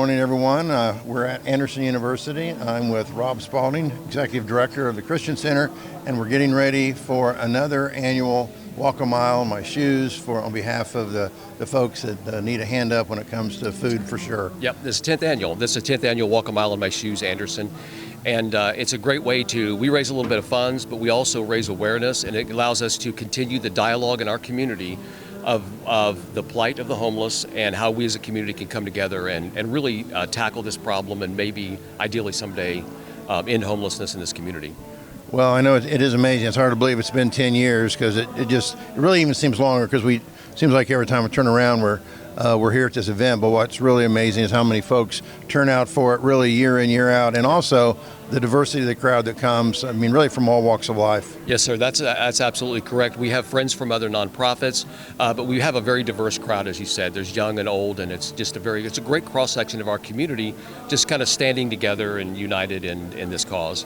morning, everyone. We're at Anderson University. I'm with Rob Spalding, Executive Director of the Christian Center, and we're getting ready for another annual Walk a Mile in My Shoes on behalf of the folks that need a hand up when it comes to food, for sure. Yep, this is 10th annual. This is 10th annual Walk a Mile in My Shoes, Anderson. And it's a great way we raise a little bit of funds, but we also raise awareness, and it allows us to continue the dialogue in our community of the plight of the homeless and how we as a community can come together and really tackle this problem and maybe ideally someday end homelessness in this community. Well, I know it is amazing. It's hard to believe it's been 10 years because it really even seems longer because seems like every time we turn around we're here at this event. But what's really amazing is how many folks turn out for it really year in, year out, and also the diversity of the crowd that comes, I mean, really from all walks of life. Yes, sir, that's absolutely correct. We have friends from other nonprofits, but we have a very diverse crowd, as you said. There's young and old, and it's a great cross-section of our community, just kind of standing together and united in this cause.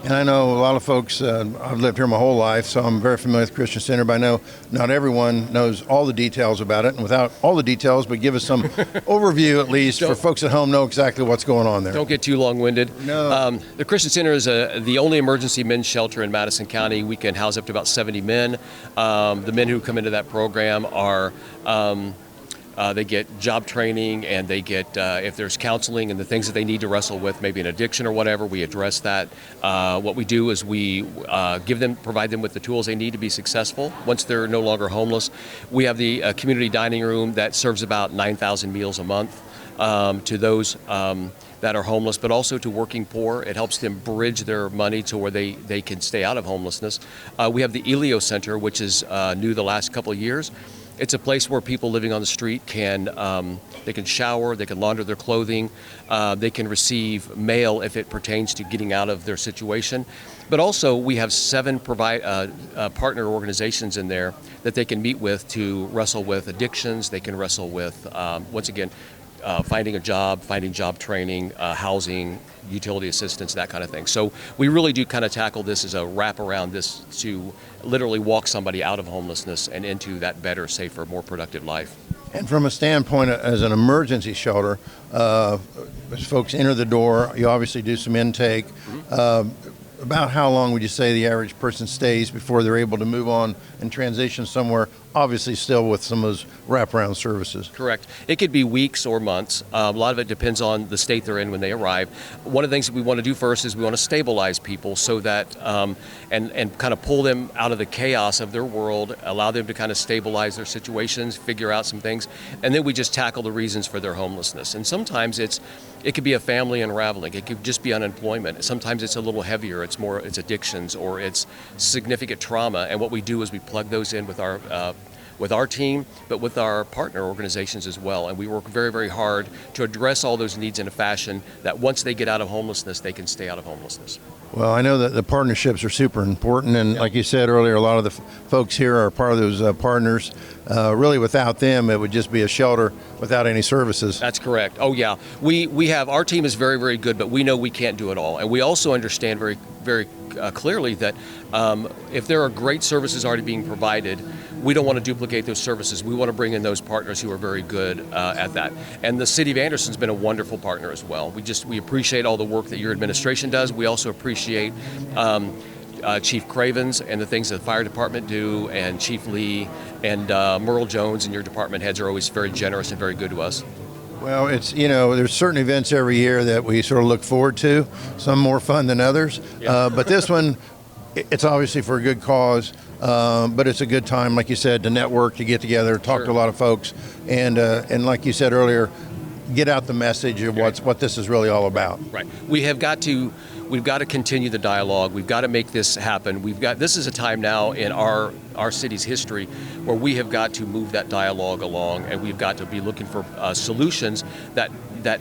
And I know a lot of folks, I've lived here my whole life, so I'm very familiar with Christian Center, but I know not everyone knows all the details about it. And without all the details, but give us some overview at least for folks at home know exactly what's going on there. Don't get too long-winded. No. The Christian Center is the only emergency men's shelter in Madison County. We can house up to about 70 men. The men who come into that program are they get job training, and they get, if there's counseling and the things that they need to wrestle with, maybe an addiction or whatever, we address that. What we do is we provide them with the tools they need to be successful once they're no longer homeless. We have the community dining room that serves about 9,000 meals a month to those that are homeless, but also to working poor. It helps them bridge their money to where they can stay out of homelessness. We have the Elio Center, which is new the last couple of years. It's a place where people living on the street can shower, they can launder their clothing, they can receive mail if it pertains to getting out of their situation. But also we have 7 partner organizations in there that they can meet with to wrestle with addictions. They can wrestle with, once again, finding a job, finding job training, housing, utility assistance, that kind of thing. So we really do kind of tackle this as a wrap around this to literally walk somebody out of homelessness and into that better, safer, more productive life. And from a standpoint as an emergency shelter, as folks enter the door, you obviously do some intake. About how long would you say the average person stays before they're able to move on and transition somewhere, obviously still with some of those wraparound services? Correct. It could be weeks or months. A lot of it depends on the state they're in when they arrive. One of the things that we want to do first is we want to stabilize people so that, and kind of pull them out of the chaos of their world, allow them to kind of stabilize their situations, figure out some things, and then we just tackle the reasons for their homelessness. And sometimes it could be a family unraveling. It could just be unemployment. Sometimes it's a little heavier. It's addictions or it's significant trauma. And what we do is we plug those in with our team, but with our partner organizations as well. And we work very, very hard to address all those needs in a fashion that once they get out of homelessness, they can stay out of homelessness. Well, I know that the partnerships are super important, and like you said earlier, a lot of the folks here are part of those partners. Really, without them, it would just be a shelter without any services. That's correct. Oh, yeah. We have, our team is very, very good, but we know we can't do it all. And we also understand very, very clearly that if there are great services already being provided, we don't want to duplicate those services. We want to bring in those partners who are very good at that. And the City of Anderson's been a wonderful partner as well. We appreciate all the work that your administration does. We also appreciate Chief Cravens and the things that the fire department do, and Chief Lee and Merle Jones and your department heads are always very generous and very good to us. Well, there's certain events every year that we sort of look forward to, some more fun than others. Yeah. But this one, it's obviously for a good cause, but it's a good time, like you said, to network, to get together, talk to a lot of folks, and like you said earlier, get out the message of what this is really all about. Right. We've got to continue the dialogue. We've got to make this happen. This is a time now in our city's history where we have got to move that dialogue along, and we've got to be looking for solutions that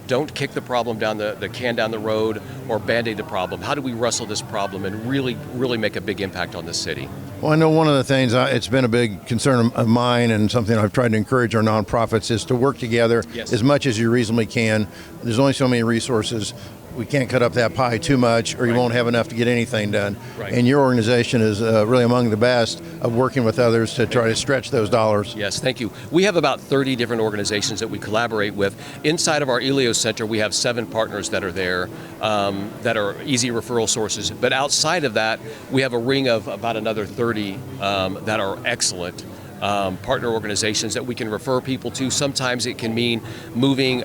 don't kick the problem down the can down the road or band-aid the problem. How do we wrestle this problem and really, really make a big impact on this city? Well, I know one of the things, it's been a big concern of mine and something I've tried to encourage our nonprofits is to work together as much as you reasonably can. There's only so many resources. we can't cut up that pie too much, or you won't have enough to get anything done. Right. And your organization is really among the best of working with others to try to stretch those dollars. Yes, thank you. We have about 30 different organizations that we collaborate with. Inside of our Elios Center, we have 7 partners that are there that are easy referral sources. But outside of that, we have a ring of about another 30 that are excellent partner organizations that we can refer people to. Sometimes it can mean moving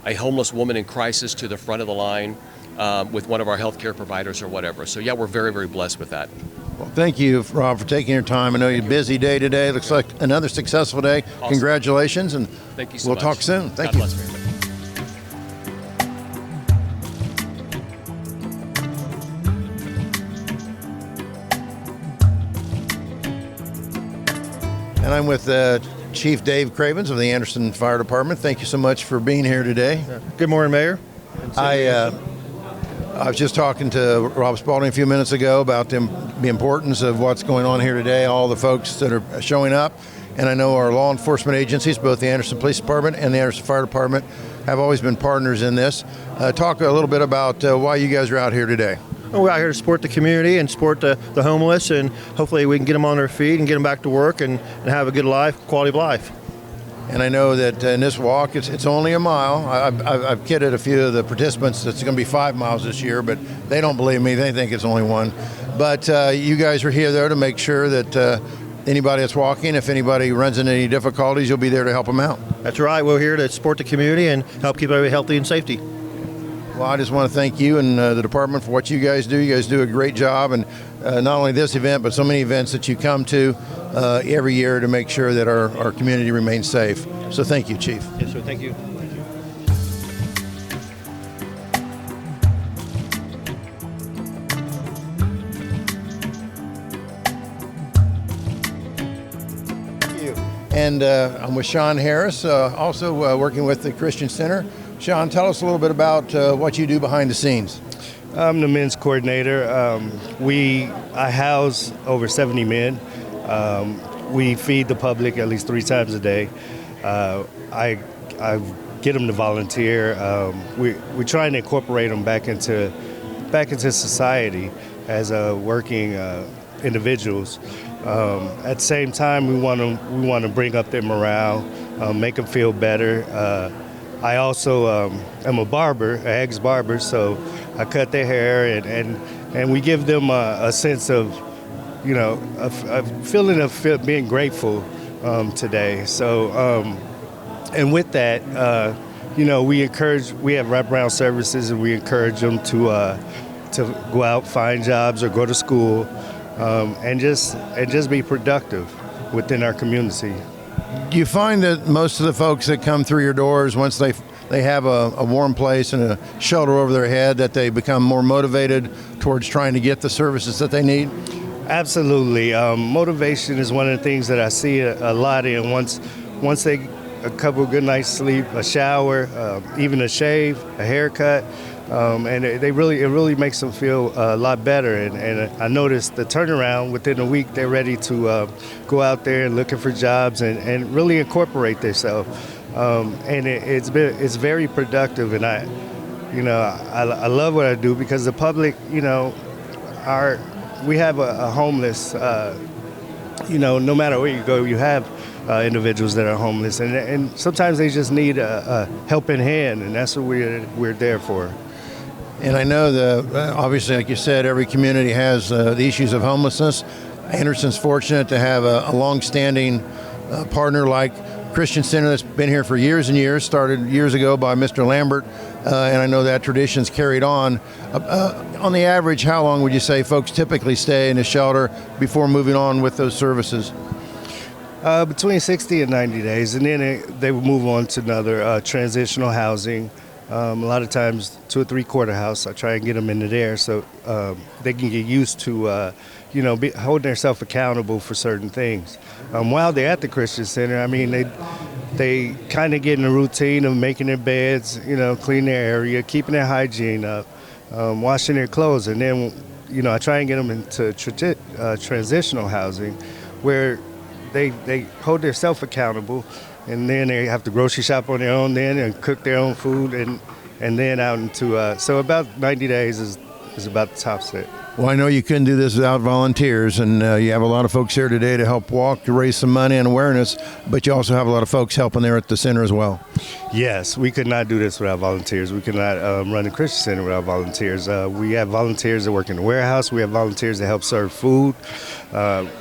a homeless woman in crisis to the front of the line with one of our healthcare providers or whatever. So yeah, we're very, very blessed with that. Well, thank you, Rob, for taking your time. I know you're a busy day today. Looks like another successful day. Awesome. Congratulations, and Thank you so we'll much. talk soon. Thank God you. bless very much. And I'm with Chief Dave Cravens of the Anderson Fire Department. Thank you so much for being here today. Good morning, Mayor. I was just talking to Rob Spalding a few minutes ago about the importance of what's going on here today, all the folks that are showing up. And I know our law enforcement agencies, both the Anderson Police Department and the Anderson Fire Department, have always been partners in this. Talk a little bit about why you guys are out here today. We're out here to support the community and support the homeless, and hopefully we can get them on their feet and get them back to work and have a good life, quality of life. And I know that in this walk, it's only a mile. I've kidded a few of the participants that it's going to be 5 miles this year, but they don't believe me. They think it's only 1. But you guys are here there to make sure that anybody that's walking, if anybody runs into any difficulties, you'll be there to help them out. That's right. We're here to support the community and help keep everybody healthy and safety. Well, I just want to thank you and the department for what you guys do. You guys do a great job, and not only this event, but so many events that you come to every year to make sure that our community remains safe. So thank you, Chief. Yes, sir. Thank you. And I'm with Sean Harris, also working with the Christian Center. Sean, tell us a little bit about what you do behind the scenes. I'm the men's coordinator. I house over 70 men. We feed the public at least 3 times a day. I get them to volunteer. We're trying to incorporate them back into society as working individuals. At the same time, we want to bring up their morale, make them feel better. I also am a barber, an ex-barber, so I cut their hair, and we give them a sense of, a feeling of being grateful today. So, and with that, we have wraparound services, and we encourage them to go out, find jobs, or go to school, and just be productive within our community. Do you find that most of the folks that come through your doors, once they have a warm place and a shelter over their head, that they become more motivated towards trying to get the services that they need? Absolutely. Motivation is one of the things that I see a lot in. Once they a couple of good nights sleep, a shower, even a shave, a haircut, and it really makes them feel a lot better. And I noticed the turnaround within a week. They're ready to go out there and looking for jobs and really incorporate themselves. And it's very productive. And I love what I do because the public, we have a homeless. No matter where you go, you have individuals that are homeless, and sometimes they just need a helping hand, and that's what we're there for. And I know obviously, like you said, every community has the issues of homelessness. Anderson's fortunate to have a long-standing partner like Christian Center that's been here for years and years, started years ago by Mr. Lambert, and I know that tradition's carried on. On the average, how long would you say folks typically stay in a shelter before moving on with those services? Between 60 and 90 days, and then they will move on to another transitional housing. A lot of times 2 or 3-quarter house. I try and get them into there so they can get used to, holding themselves accountable for certain things. While they're at the Christian Center, they kind of get in a routine of making their beds, clean their area, keeping their hygiene up, washing their clothes, and then, I try and get them into transitional housing, where they hold themselves accountable. And then they have to grocery shop on their own then and cook their own food. And and then out into so about 90 days is about the top set. Well, I know you couldn't do this without volunteers, and you have a lot of folks here today to help walk, to raise some money and awareness, but you also have a lot of folks helping there at the center as well. Yes, we could not do this without volunteers. We could not run the Christian Center without volunteers. We have volunteers that work in the warehouse. We have volunteers that help serve food.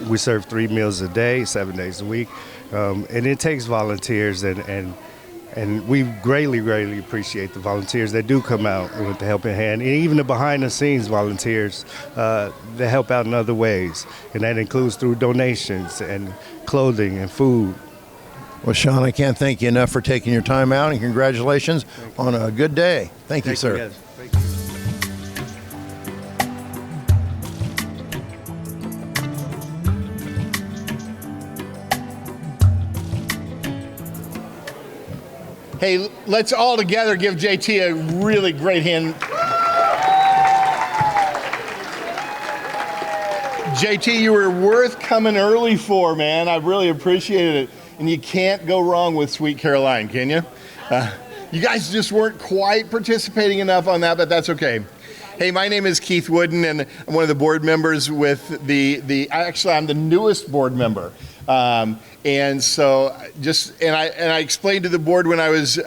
We serve 3 meals a day, 7 days a week. And it takes volunteers, and we greatly appreciate the volunteers that do come out with the helping hand, and even the behind-the-scenes volunteers that help out in other ways, and that includes through donations and clothing and food. Well, Sean, I can't thank you enough for taking your time out, and congratulations on a good day. Thank you, sir. Yes. Thank you. Hey, let's all together give JT a really great hand. JT, you were worth coming early for, man. I really appreciated it. And you can't go wrong with Sweet Caroline, can you? You guys just weren't quite participating enough on that, but that's okay. Hey, my name is Keith Wooden, and I'm one of the board members with actually, I'm the newest board member. And so I explained to the board when I was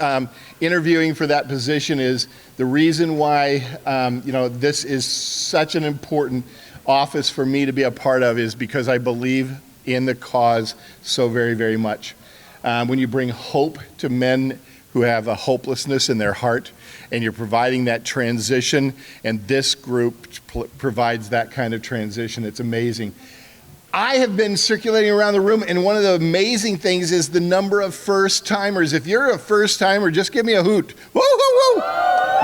interviewing for that position is the reason why, this is such an important office for me to be a part of is because I believe in the cause so very, very much. When you bring hope to men who have a hopelessness in their heart, and you're providing that transition, and this group provides that kind of transition, it's amazing. I have been circulating around the room, and one of the amazing things is the number of first-timers. If you're a first-timer, just give me a hoot. Woo, woo, woo.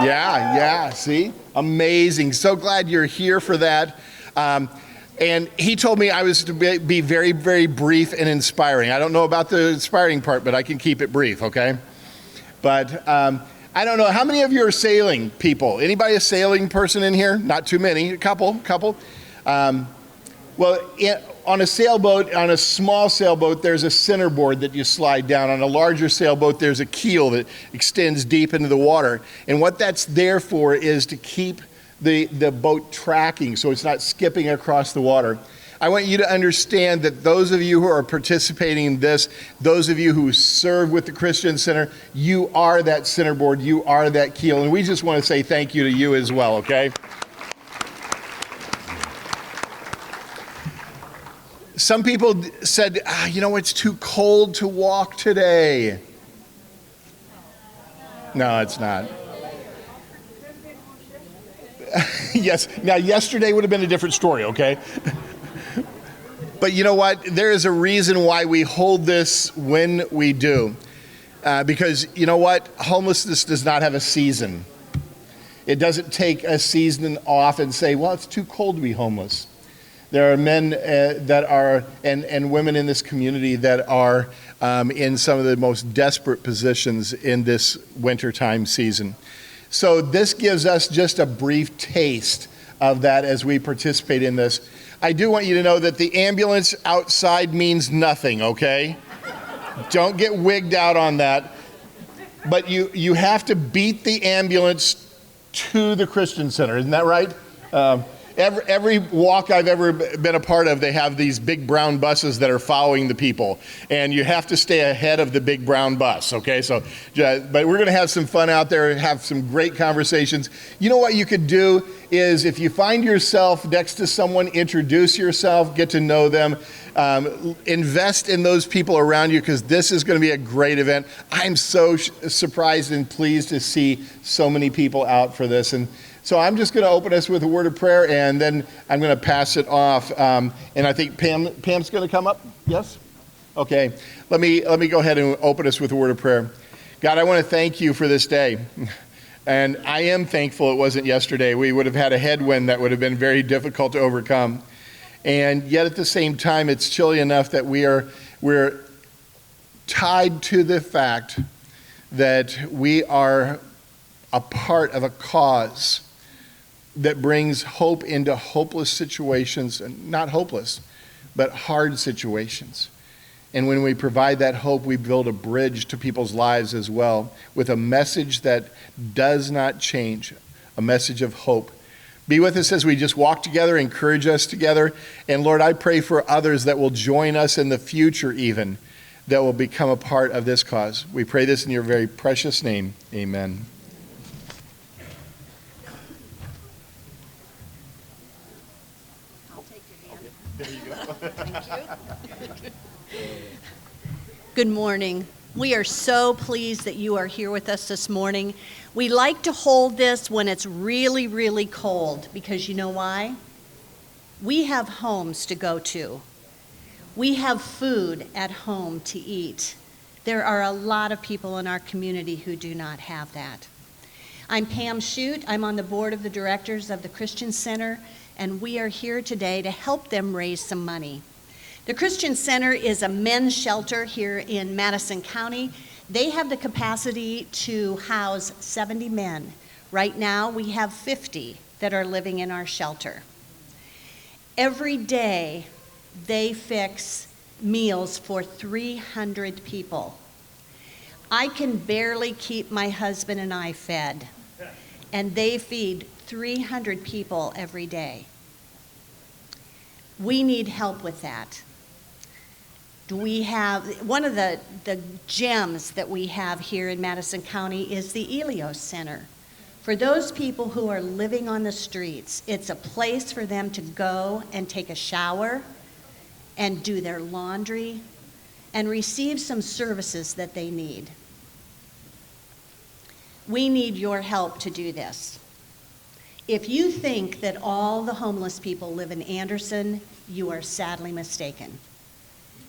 Yeah, see? Amazing. So glad you're here for that. And he told me I was to be very, very brief and inspiring. I don't know about the inspiring part, but I can keep it brief, okay? But I don't know, how many of you are sailing people? Anybody a sailing person in here? Not too many, a couple. On a sailboat, on a small sailboat, there's a centerboard that you slide down. On a larger sailboat, there's a keel that extends deep into the water. And what that's there for is to keep the boat tracking so it's not skipping across the water. I want you to understand that those of you who are participating in this, those of you who serve with the Christian Center, you are that centerboard, you are that keel. And we just want to say thank you to you as well, okay? Some people said, it's too cold to walk today. No, it's not. Yes, now yesterday would have been a different story, okay? But you know what? There is a reason why we hold this when we do. Because you know what? Homelessness does not have a season. It doesn't take a season off and say, well, it's too cold to be homeless. There are men that are, and women in this community that are in some of the most desperate positions in this wintertime season. So this gives us just a brief taste of that as we participate in this. I do want you to know that the ambulance outside means nothing, okay? Don't get wigged out on that. But you have to beat the ambulance to the Christian Center, isn't that right? Every walk I've ever been a part of, they have these big brown buses that are following the people. And you have to stay ahead of the big brown bus, okay? So, but we're going to have some fun out there, have some great conversations. You know what you could do is if you find yourself next to someone, introduce yourself, get to know them, invest in those people around you because this is going to be a great event. I'm so surprised and pleased to see so many people out for this. And so I'm just going to open us with a word of prayer, and then I'm going to pass it off. And I think Pam's going to come up. Yes? Okay. Let me go ahead and open us with a word of prayer. God, I want to thank you for this day. And I am thankful it wasn't yesterday. We would have had a headwind that would have been very difficult to overcome. And yet at the same time, it's chilly enough that we're tied to the fact that we are a part of a cause that brings hope into hopeless situations, and not hopeless, but hard situations. And when we provide that hope, we build a bridge to people's lives as well with a message that does not change, a message of hope. Be with us as we just walk together, encourage us together. And Lord, I pray for others that will join us in the future even, that will become a part of this cause. We pray this in your very precious name. Amen. I'll take your hand. Thank you. Good morning. We are so pleased that you are here with us this morning. We like to hold this when it's really, really cold because you know why? We have homes to go to. We have food at home to eat. There are a lot of people in our community who do not have that. I'm Pam Shute. I'm on the board of the directors of the Christian Center, and we are here today to help them raise some money. The Christian Center is a men's shelter here in Madison County. They have the capacity to house 70 men. Right now, we have 50 that are living in our shelter. Every day, they fix meals for 300 people. I can barely keep my husband and I fed, and they feed 300 people every day. We need help with that. We have, one of the gems that we have here in Madison County is the Elios Center. For those people who are living on the streets, it's a place for them to go and take a shower and do their laundry and receive some services that they need. We need your help to do this. If you think that all the homeless people live in Anderson, you are sadly mistaken.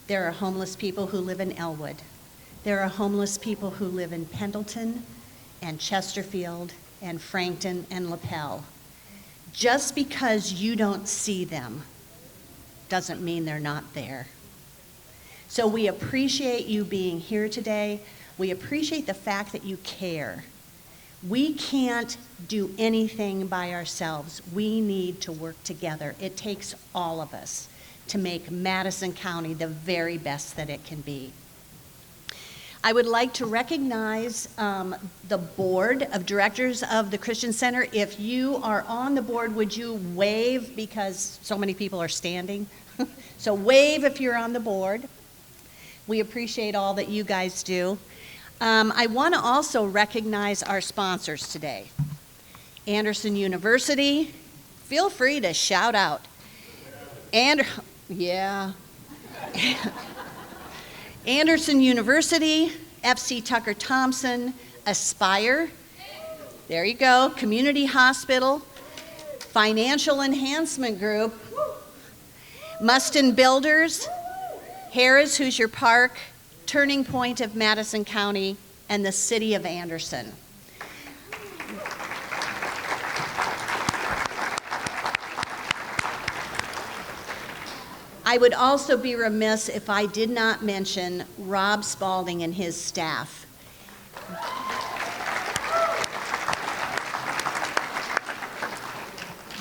There are homeless people who live in Elwood. There are homeless people who live in Pendleton and Chesterfield and Frankton and LaPel. Just because you don't see them doesn't mean they're not there. So we appreciate you being here today. We appreciate the fact that you care. We can't do anything by ourselves. We need to work together. It takes all of us to make Madison County the very best that it can be. I would like to recognize the board of directors of the Christian Center. If you are on the board, would you wave, because so many people are standing? So wave if you're on the board. We appreciate all that you guys do. I want to also recognize our sponsors today. Anderson University, feel free to shout out. Anderson University, FC Tucker Thompson, Aspire, there you go, Community Hospital, Financial Enhancement Group, Mustin Builders, Harris Hoosier Park, Turning Point of Madison County, and the City of Anderson. I would also be remiss if I did not mention Rob Spalding and his staff.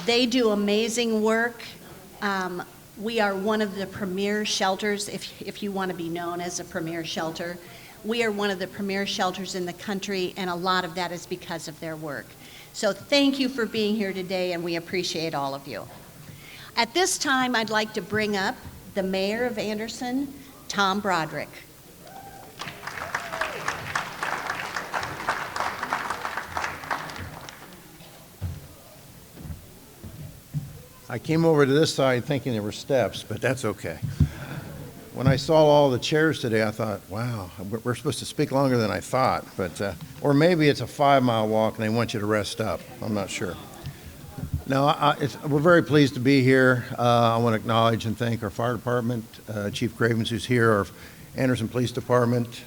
They do amazing work. We are one of the premier shelters, if you want to be known as a premier shelter. We are one of the premier shelters in the country, and a lot of that is because of their work. So thank you for being here today, and we appreciate all of you. At this time, I'd like to bring up the mayor of Anderson, Tom Broderick. I came over to this side thinking there were steps, but that's okay. When I saw all the chairs today, I thought, wow, we're supposed to speak longer than I thought. But or maybe it's a 5-mile walk and they want you to rest up. I'm not sure. No, we're very pleased to be here. I want to acknowledge and thank our fire department, Chief Cravens, who's here, our Anderson Police Department,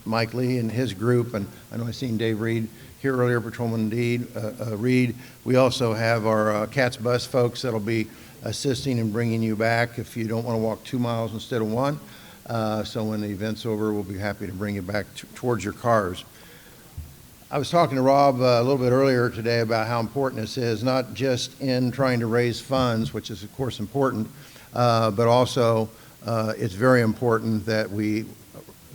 Mike Lee and his group, and I know I've seen Dave Reed here earlier, Patrolman Reed. We also have our CATS bus folks that'll be assisting and bringing you back if you don't want to walk 2 miles instead of 1. So when the event's over, we'll be happy to bring you back towards your cars. I was talking to Rob a little bit earlier today about how important this is, not just in trying to raise funds, which is of course important, but also it's very important that we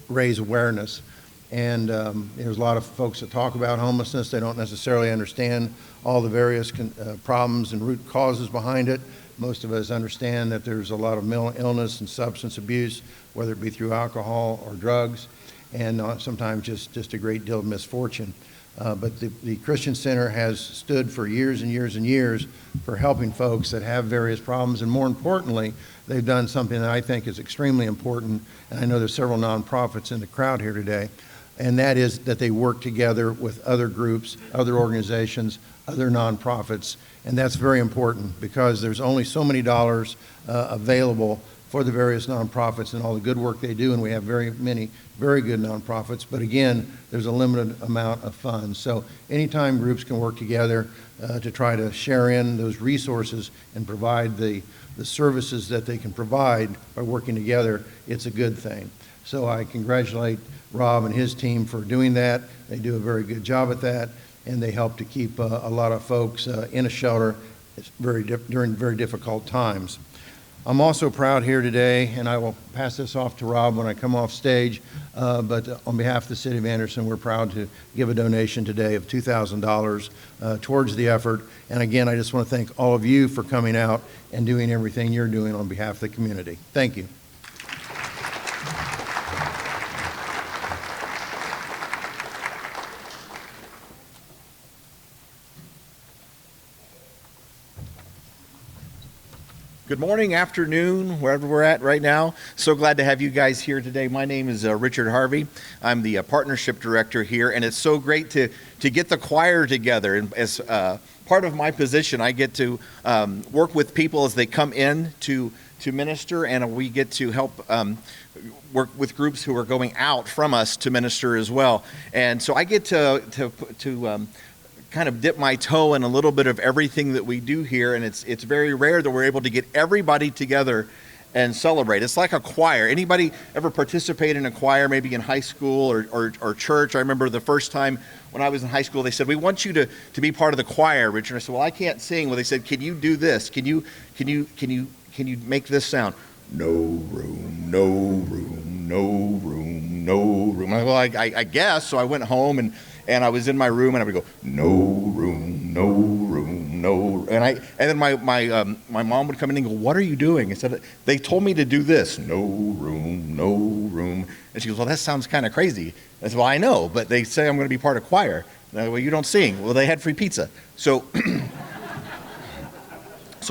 raise awareness. And there's a lot of folks that talk about homelessness. They don't necessarily understand all the various problems and root causes behind it. Most of us understand that there's a lot of mental illness and substance abuse, whether it be through alcohol or drugs, and sometimes just a great deal of misfortune. But the Christian Center has stood for years and years and years for helping folks that have various problems, and more importantly, they've done something that I think is extremely important, and I know there's several nonprofits in the crowd here today, and that is that they work together with other groups, other organizations, other nonprofits, and that's very important because there's only so many dollars available for the various nonprofits and all the good work they do, and we have very many very good nonprofits, but again, there's a limited amount of funds. So anytime groups can work together to try to share in those resources and provide the services that they can provide by working together, it's a good thing. So I congratulate Rob and his team for doing that. They do a very good job at that, and they help to keep a lot of folks in a shelter during very difficult times. I'm also proud here today, and I will pass this off to Rob when I come off stage, but on behalf of the City of Anderson, we're proud to give a donation today of $2,000 towards the effort. And again, I just want to thank all of you for coming out and doing everything you're doing on behalf of the community. Thank you. Good morning, afternoon, wherever we're at right now. So glad to have you guys here today. My name is Richard Harvey. I'm the partnership director here, and it's so great to get the choir together. And as part of my position, I get to work with people as they come in to minister, and we get to help work with groups who are going out from us to minister as well. And so I get to kind of dip my toe in a little bit of everything that we do here, and it's very rare that we're able to get everybody together and celebrate. It's like a choir. Anybody ever participate in a choir, maybe in high school or church? I remember the first time when I was in high school, they said, "We want you to be part of the choir, Richard." I said, "Well, I can't sing." Well, they said, "Can you do this? Can you make this sound? No room, no room, no room, no room." Well, I guess. So I went home and I was in my room, and I would go, "No room, no room, no." And then my mom would come in and go, "What are you doing?" I said, "They told me to do this. No room, no room." And she goes, "Well, that sounds kind of crazy." I said, "Well, I know, but they say I'm going to be part of choir." And I go, "Well, you don't sing." "Well, they had free pizza." So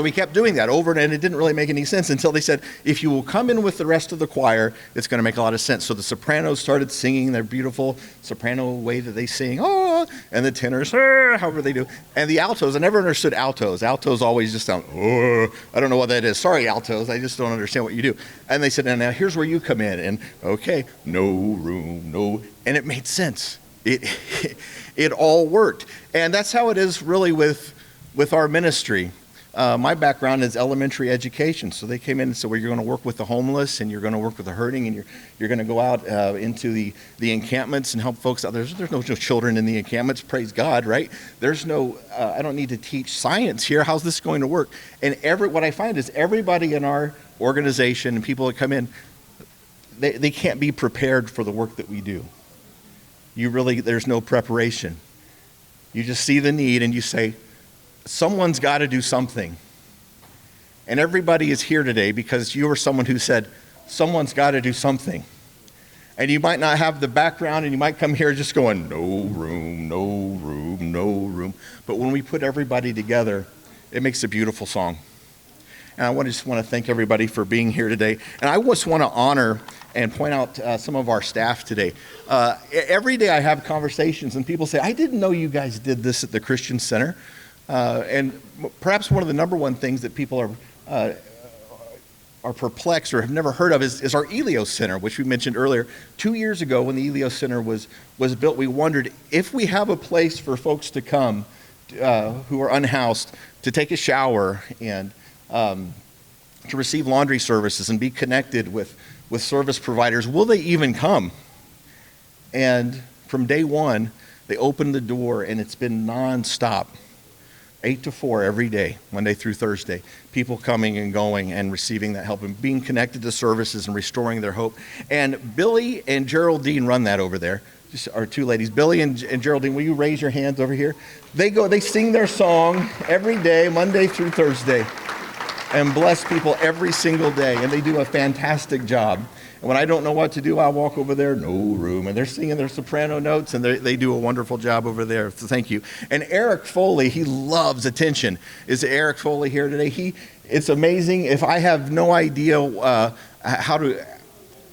we kept doing that over, and it didn't really make any sense until they said, "If you will come in with the rest of the choir, it's going to make a lot of sense." So the sopranos started singing their beautiful soprano way that they sing, "Oh," and the tenors, however they do. And the altos, I never understood altos. Altos always just sound, "Oh," I don't know what that is. Sorry, altos, I just don't understand what you do. And they said, "And now here's where you come in." And okay, no room, no, and it made sense. It all worked. And that's how it is really with our ministry. My background is elementary education, so they came in and said, "Well, you're going to work with the homeless, and you're going to work with the hurting, and you're going to go out into the encampments and help folks out." There's no children in the encampments, praise God, right? There's no, I don't need to teach science here. How's this going to work? And what I find is everybody in our organization and people that come in, they can't be prepared for the work that we do. There's no preparation. You just see the need and you say, someone's got to do something. And everybody is here today because you are someone who said, someone's got to do something. And you might not have the background, and you might come here just going, "No room, no room, no room." But when we put everybody together, it makes a beautiful song. And I just want to thank everybody for being here today. And I just want to honor and point out some of our staff today. Every day I have conversations, and people say, "I didn't know you guys did this at the Christian Center." And perhaps one of the number one things that people are perplexed or have never heard of is our Elios Center, which we mentioned earlier. 2 years ago, when the Elios Center was built, we wondered if we have a place for folks to come who are unhoused to take a shower and to receive laundry services and be connected with service providers, will they even come? And from day one, they opened the door, and it's been nonstop. 8 to 4 every day, Monday through Thursday. People coming and going and receiving that help and being connected to services and restoring their hope. And Billy and Geraldine run that over there. Just our two ladies, Billy and Geraldine, will you raise your hands over here? They sing their song every day, Monday through Thursday, and bless people every single day. And they do a fantastic job. And when I don't know what to do, I walk over there, no room, and they're singing their soprano notes, and they do a wonderful job over there. So thank you. And Eric Foley, he loves attention. Is Eric Foley here today? It's amazing. If I have no idea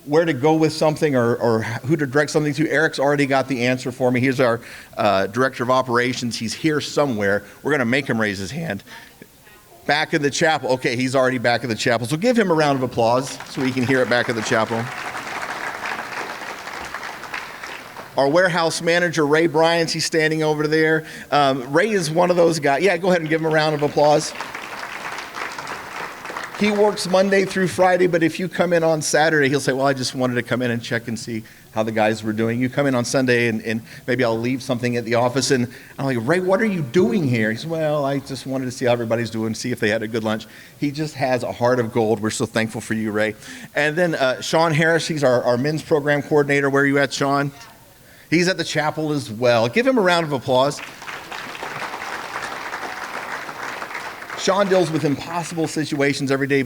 where to go with something or who to direct something to, Eric's already got the answer for me. He's our director of operations. He's here somewhere. We're going to make him raise his hand. Back in the chapel. Okay, he's already back in the chapel. So give him a round of applause so we can hear it back in the chapel. Our warehouse manager, Ray Bryans, he's standing over there. Ray is one of those guys. Yeah, go ahead and give him a round of applause. He works Monday through Friday, but if you come in on Saturday, he'll say, well, I just wanted to come in and check and see how the guys were doing. You come in on Sunday and maybe I'll leave something at the office and I'm like, Ray, what are you doing here? He says, well, I just wanted to see how everybody's doing, see if they had a good lunch. He just has a heart of gold. We're so thankful for you, Ray. And then Sean Harris, he's our men's program coordinator. Where are you at, Sean? He's at the chapel as well. Give him a round of applause. Sean deals with impossible situations every day.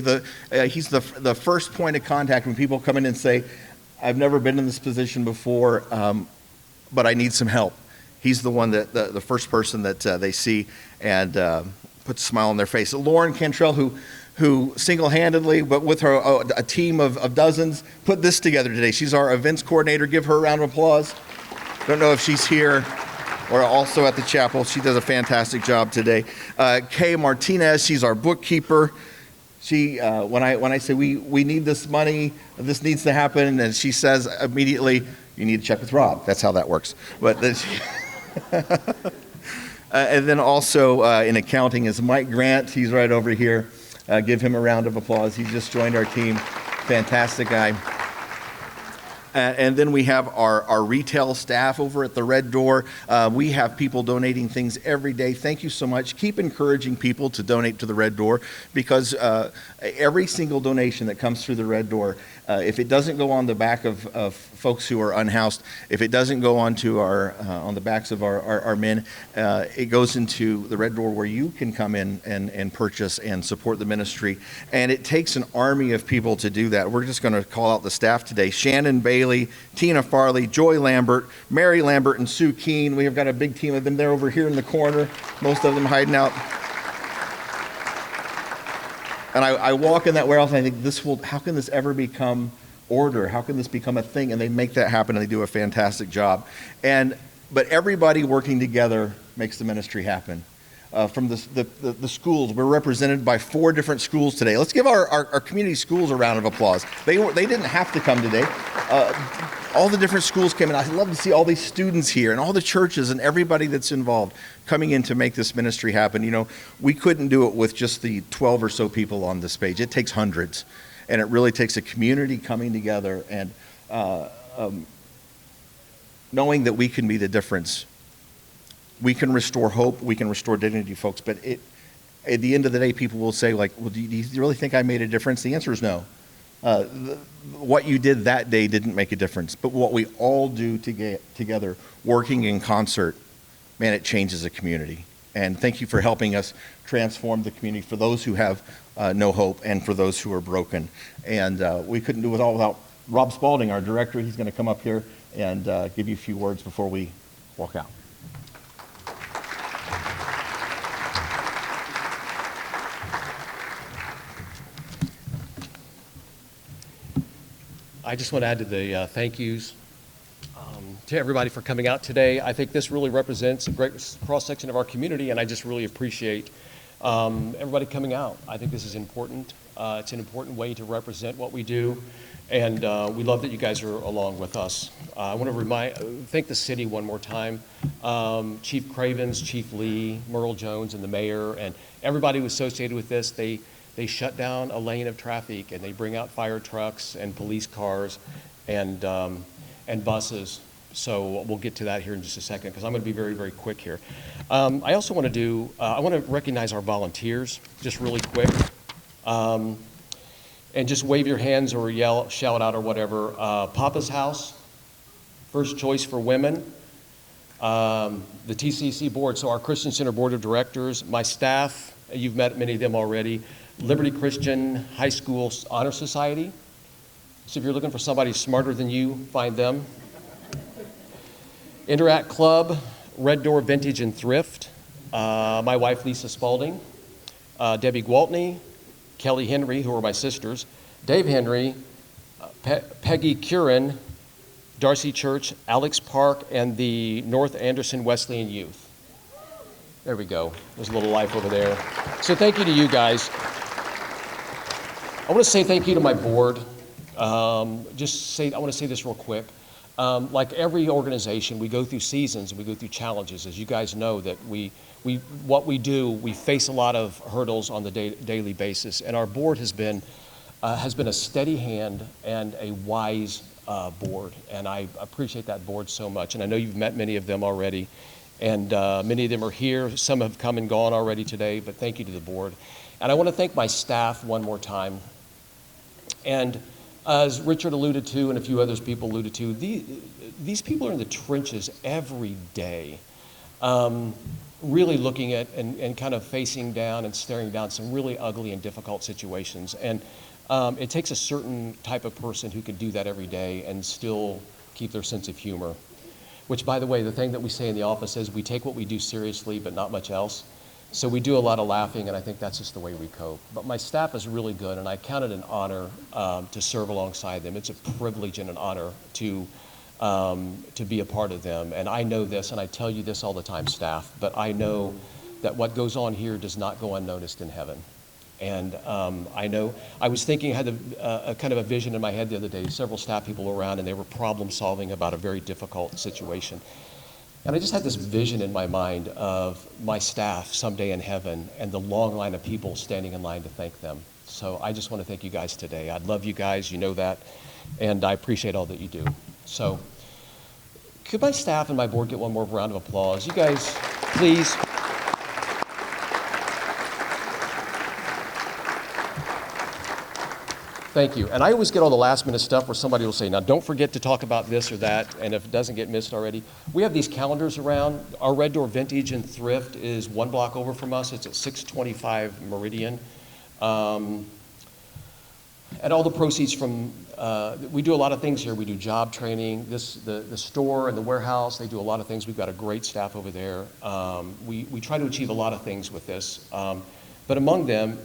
He's the first point of contact when people come in and say, I've never been in this position before, but I need some help. He's the one that the first person that they see and puts a smile on their face. Lauren Cantrell, who single-handedly, but with her a team of dozens, put this together today. She's our events coordinator. Give her a round of applause. Don't know if she's here or also at the chapel. She does a fantastic job today. Kay Martinez, she's our bookkeeper. She, when I say we need this money, this needs to happen, and she says immediately, you need to check with Rob. That's how that works. But then and then also in accounting is Mike Grant. He's right over here. Give him a round of applause. He just joined our team. Fantastic guy. And then we have our retail staff over at the Red Door. We have people donating things every day. Thank you so much. Keep encouraging people to donate to the Red Door because every single donation that comes through the Red Door, if it doesn't go on the back of folks who are unhoused, if it doesn't go onto on the backs of our men, it goes into the Red Door where you can come in and purchase and support the ministry. And it takes an army of people to do that. We're just going to call out the staff today. Shannon Bailey, Tina Farley, Joy Lambert, Mary Lambert, and Sue Keene. We have got a big team of them. They're over here in the corner, most of them hiding out. And I walk in that warehouse and I think how can this ever become order? How can this become a thing? And they make that happen and they do a fantastic job. But everybody working together makes the ministry happen. From the schools, we're represented by 4 different schools today. Let's give our community schools a round of applause. They didn't have to come today. All the different schools came in. I love to see all these students here and all the churches and everybody that's involved coming in to make this ministry happen. You know, we couldn't do it with just the 12 or so people on this page. It takes hundreds, and it really takes a community coming together and knowing that we can be the difference. We can restore hope. We can restore dignity, folks. But at the end of the day, people will say, like, well, do you really think I made a difference? The answer is no. What you did that day didn't make a difference. But what we all do together, working in concert, man, it changes a community. And thank you for helping us transform the community for those who have no hope and for those who are broken. And we couldn't do it all without Rob Spalding, our director. He's going to come up here and give you a few words before we walk out. I just want to add to the thank yous to everybody for coming out today. I think this really represents a great cross-section of our community, and I just really appreciate everybody coming out. I think this is important. It's an important way to represent what we do, and we love that you guys are along with us. I want to thank the city one more time. Chief Cravens, Chief Lee, Merle Jones, and the mayor, and everybody who was associated with this. They shut down a lane of traffic, and they bring out fire trucks and police cars and buses So we'll get to that here in just a second because I'm going to be very, very quick here. I also want to I want to recognize our volunteers just really quick. And just wave your hands or yell, shout out or whatever. Papa's House, First Choice for Women, the TCC board, so our Christian Center Board of Directors, my staff, you've met many of them already, Liberty Christian High School Honor Society. So if you're looking for somebody smarter than you, find them. Interact Club, Red Door Vintage and Thrift, my wife Lisa Spalding, Debbie Gwaltney, Kelly Henry, who are my sisters, Dave Henry, Peggy Curran, Darcy Church, Alex Park, and the North Anderson Wesleyan Youth. There we go. There's a little life over there. So thank you to you guys. I want to say thank you to my board. I want to say this real quick. Like every organization, we go through seasons and we go through challenges. As you guys know, that what we do, we face a lot of hurdles on the daily basis. And our board has been a steady hand and a wise board. And I appreciate that board so much. And I know you've met many of them already. And many of them are here. Some have come and gone already today. But thank you to the board. And I want to thank my staff one more time. And as Richard alluded to and a few others people alluded to, these people are in the trenches every day, really looking at and kind of facing down and staring down some really ugly and difficult situations. And it takes a certain type of person who can do that every day and still keep their sense of humor, which, by the way, the thing that we say in the office is we take what we do seriously, but not much else. So we do a lot of laughing, and I think that's just the way we cope. But my staff is really good, and I count it an honor to serve alongside them. It's a privilege and an honor to be a part of them. And I know this, and I tell you this all the time, staff, but I know that what goes on here does not go unnoticed in heaven. And I know, I was thinking, I had a kind of a vision in my head the other day, several staff people were around, and they were problem solving about a very difficult situation. And I just had this vision in my mind of my staff someday in heaven and the long line of people standing in line to thank them. So I just want to thank you guys today. I love you guys, you know that, and I appreciate all that you do. So could my staff and my board get one more round of applause? You guys, please. Thank you. And I always get all the last minute stuff where somebody will say, now don't forget to talk about this or that, and if it doesn't get missed already. We have these calendars around. Our Red Door Vintage and Thrift is 1 block over from us. It's at 625 Meridian. And all the proceeds from, we do a lot of things here. We do job training. The store and the warehouse, they do a lot of things. We've got a great staff over there. We try to achieve a lot of things with this. But among them,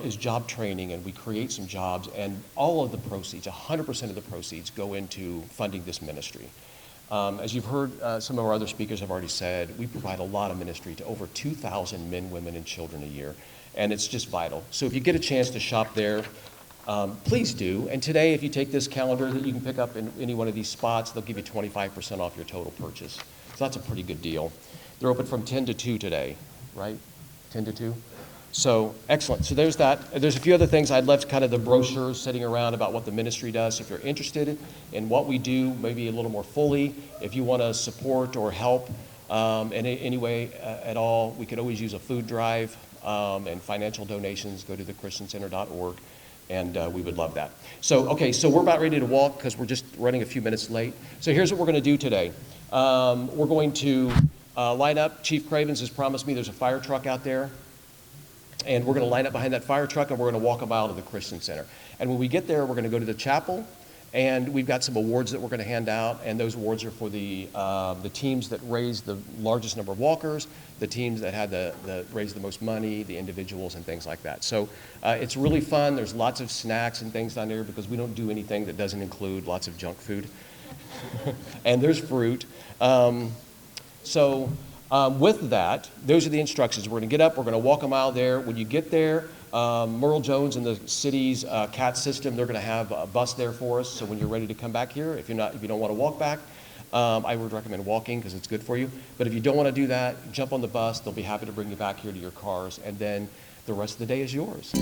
is job training, and we create some jobs, and all of the proceeds, 100% of the proceeds, go into funding this ministry. As you've heard some of our other speakers have already said, we provide a lot of ministry to over 2,000 men, women, and children a year, and it's just vital. So if you get a chance to shop there, please do. And today, if you take this calendar that you can pick up in any one of these spots, they'll give you 25% off your total purchase. So that's a pretty good deal. They're open from 10 to 2 today, right? 10 to 2? So excellent. So there's that. There's a few other things. I'd left kind of the brochures sitting around about what the ministry does. If you're interested in what we do, maybe a little more fully, if you want to support or help in any way at all, we could always use a food drive and financial donations. Go to thechristiancenter.org, and we would love that. So, okay, so we're about ready to walk because we're just running a few minutes late. So here's what we're going to do today. We're going to line up. Chief Cravens has promised me there's a fire truck out there. And we're going to line up behind that fire truck, and we're going to walk a mile to the Christian Center. And when we get there, we're going to go to the chapel, and we've got some awards that we're going to hand out, and those awards are for the teams that raised the largest number of walkers, the teams that had raised the most money, the individuals, and things like that. So it's really fun. There's lots of snacks and things down there because we don't do anything that doesn't include lots of junk food. And there's fruit. With that, those are the instructions. We're going to get up, we're going to walk a mile there. When you get there, Merle Jones and the city's CAT system, they're going to have a bus there for us. So when you're ready to come back here, if you don't want to walk back, I would recommend walking because it's good for you. But if you don't want to do that, jump on the bus. They'll be happy to bring you back here to your cars, and then the rest of the day is yours.